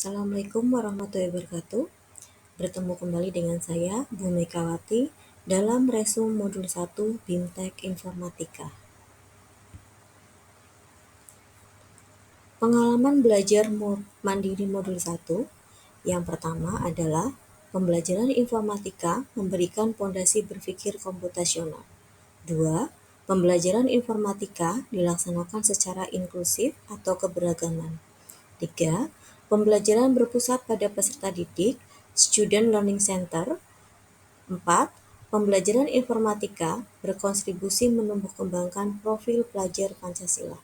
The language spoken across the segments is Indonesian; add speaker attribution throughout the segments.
Speaker 1: Assalamualaikum warahmatullahi wabarakatuh. Bertemu kembali dengan saya, Bu Megawati, dalam resume modul 1 BIMTEK Informatika. Pengalaman belajar mandiri modul 1 yang pertama adalah pembelajaran informatika memberikan fondasi berpikir komputasional. 2. Pembelajaran informatika dilaksanakan secara inklusif atau keberagaman. 3. Pembelajaran berpusat pada peserta didik, Student Learning Center. 4. Pembelajaran informatika berkontribusi menumbuh kembangkan profil pelajar Pancasila.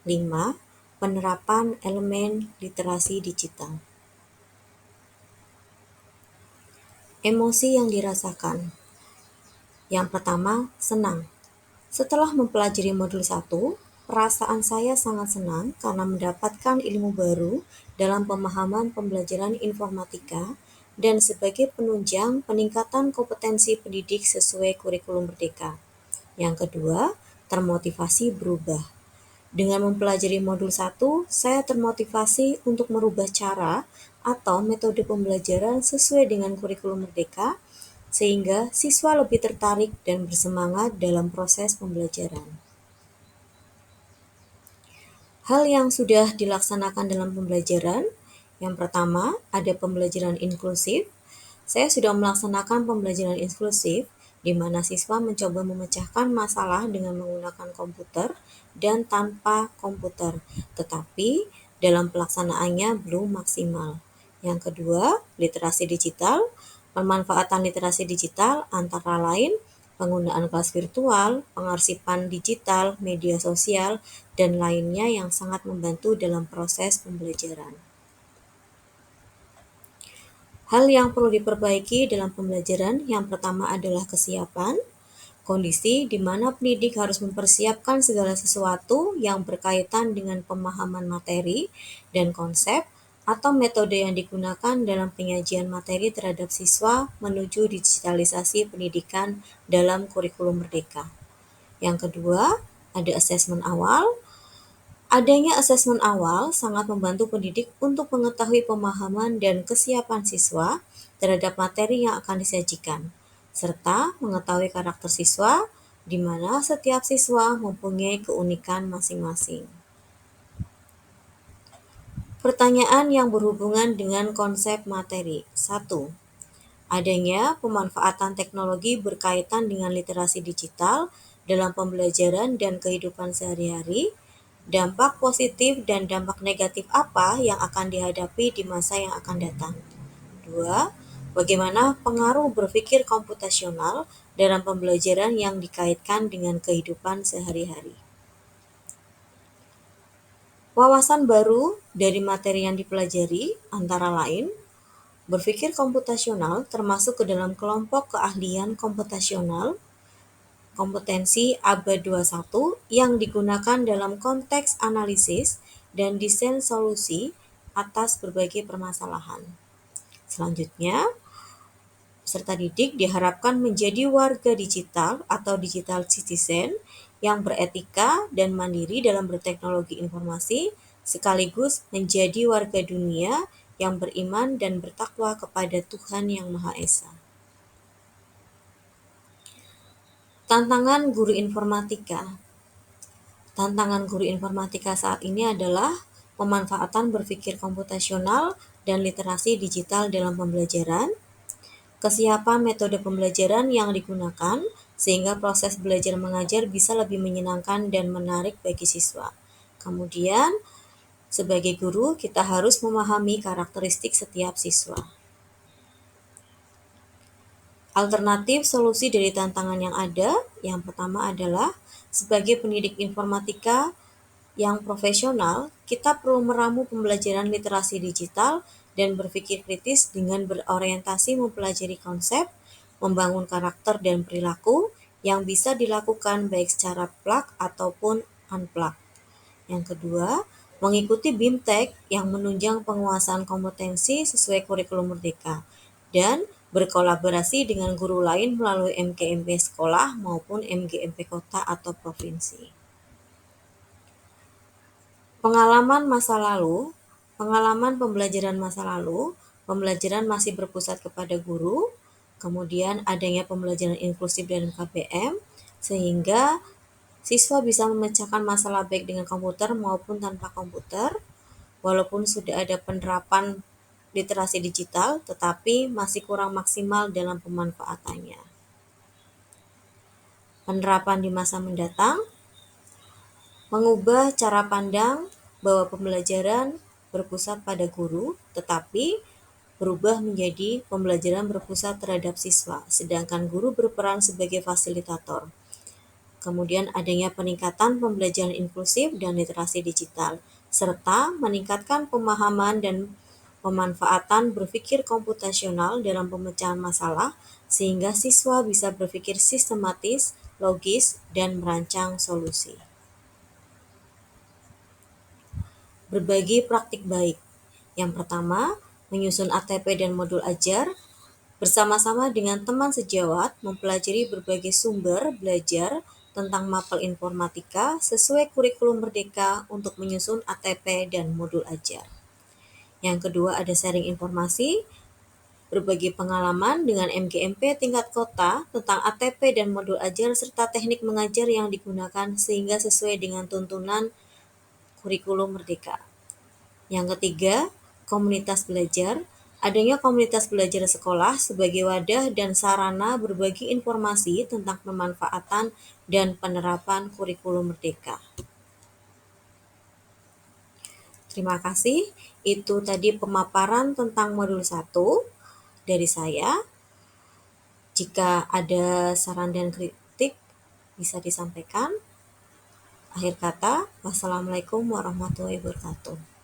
Speaker 1: 5. Penerapan elemen literasi digital. Emosi yang dirasakan. Yang pertama, senang. Setelah mempelajari modul 1, perasaan saya sangat senang karena mendapatkan ilmu baru dalam pemahaman pembelajaran informatika dan sebagai penunjang peningkatan kompetensi pendidik sesuai kurikulum Merdeka. Yang kedua, termotivasi berubah. Dengan mempelajari modul 1, saya termotivasi untuk merubah cara atau metode pembelajaran sesuai dengan kurikulum Merdeka sehingga siswa lebih tertarik dan bersemangat dalam proses pembelajaran. Hal yang sudah dilaksanakan dalam pembelajaran, yang pertama ada pembelajaran inklusif. Saya sudah melaksanakan pembelajaran inklusif, di mana siswa mencoba memecahkan masalah dengan menggunakan komputer dan tanpa komputer, tetapi dalam pelaksanaannya belum maksimal. Yang kedua, literasi digital. Pemanfaatan literasi digital antara lain penggunaan kelas virtual, pengarsipan digital, media sosial, dan lainnya yang sangat membantu dalam proses pembelajaran. Hal yang perlu diperbaiki dalam pembelajaran yang pertama adalah kesiapan, kondisi di mana pendidik harus mempersiapkan segala sesuatu yang berkaitan dengan pemahaman materi dan konsep atau metode yang digunakan dalam penyajian materi terhadap siswa menuju digitalisasi pendidikan dalam kurikulum Merdeka. Yang kedua, ada asesmen awal. Adanya asesmen awal sangat membantu pendidik untuk mengetahui pemahaman dan kesiapan siswa terhadap materi yang akan disajikan, serta mengetahui karakter siswa, di mana setiap siswa mempunyai keunikan masing-masing. Pertanyaan yang berhubungan dengan konsep materi. 1. Adanya pemanfaatan teknologi berkaitan dengan literasi digital dalam pembelajaran dan kehidupan sehari-hari. Dampak positif dan dampak negatif apa yang akan dihadapi di masa yang akan datang? 2. Bagaimana pengaruh berpikir komputasional dalam pembelajaran yang dikaitkan dengan kehidupan sehari-hari? Wawasan baru dari materi yang dipelajari antara lain berpikir komputasional termasuk ke dalam kelompok keahlian komputasional, kompetensi abad 21 yang digunakan dalam konteks analisis dan desain solusi atas berbagai permasalahan. Selanjutnya, peserta didik diharapkan menjadi warga digital atau digital citizen yang beretika dan mandiri dalam berteknologi informasi, sekaligus menjadi warga dunia yang beriman dan bertakwa kepada Tuhan Yang Maha Esa. Tantangan guru informatika. Tantangan guru informatika saat ini adalah pemanfaatan berpikir komputasional dan literasi digital dalam pembelajaran, kesiapan metode pembelajaran yang digunakan sehingga proses belajar mengajar bisa lebih menyenangkan dan menarik bagi siswa. Kemudian, sebagai guru, kita harus memahami karakteristik setiap siswa. Alternatif solusi dari tantangan yang ada, yang pertama adalah sebagai pendidik informatika yang profesional, kita perlu meramu pembelajaran literasi digital dan berpikir kritis dengan berorientasi mempelajari konsep, membangun karakter dan perilaku yang bisa dilakukan baik secara plug ataupun unplug. Yang kedua, mengikuti BIMTEK yang menunjang penguasaan kompetensi sesuai kurikulum Merdeka dan berkolaborasi dengan guru lain melalui MGMP sekolah maupun MGMP kota atau provinsi. Pengalaman masa lalu, Pengalaman pembelajaran masa lalu, pembelajaran masih berpusat kepada guru, kemudian adanya pembelajaran inklusif dan KBM, sehingga siswa bisa memecahkan masalah baik dengan komputer maupun tanpa komputer, walaupun sudah ada penerapan literasi digital, tetapi masih kurang maksimal dalam pemanfaatannya. Penerapan di masa mendatang, mengubah cara pandang bahwa pembelajaran berpusat pada guru, tetapi berubah menjadi pembelajaran berpusat terhadap siswa, sedangkan guru berperan sebagai fasilitator. Kemudian adanya peningkatan pembelajaran inklusif dan literasi digital, serta meningkatkan pemahaman dan pemanfaatan berpikir komputasional dalam pemecahan masalah, sehingga siswa bisa berpikir sistematis, logis, dan merancang solusi. Berbagi praktik baik. Yang pertama, menyusun ATP dan modul ajar, bersama-sama dengan teman sejawat mempelajari berbagai sumber belajar tentang mapel informatika sesuai kurikulum Merdeka untuk menyusun ATP dan modul ajar. Yang kedua, ada sharing informasi, berbagi pengalaman dengan MGMP tingkat kota tentang ATP dan modul ajar serta teknik mengajar yang digunakan sehingga sesuai dengan tuntunan kurikulum Merdeka. Yang ketiga, komunitas belajar. Adanya komunitas belajar sekolah sebagai wadah dan sarana berbagi informasi tentang pemanfaatan dan penerapan kurikulum Merdeka. Terima kasih. Itu tadi pemaparan tentang modul 1 dari saya. Jika ada saran dan kritik bisa disampaikan. Akhir kata, wassalamualaikum warahmatullahi wabarakatuh.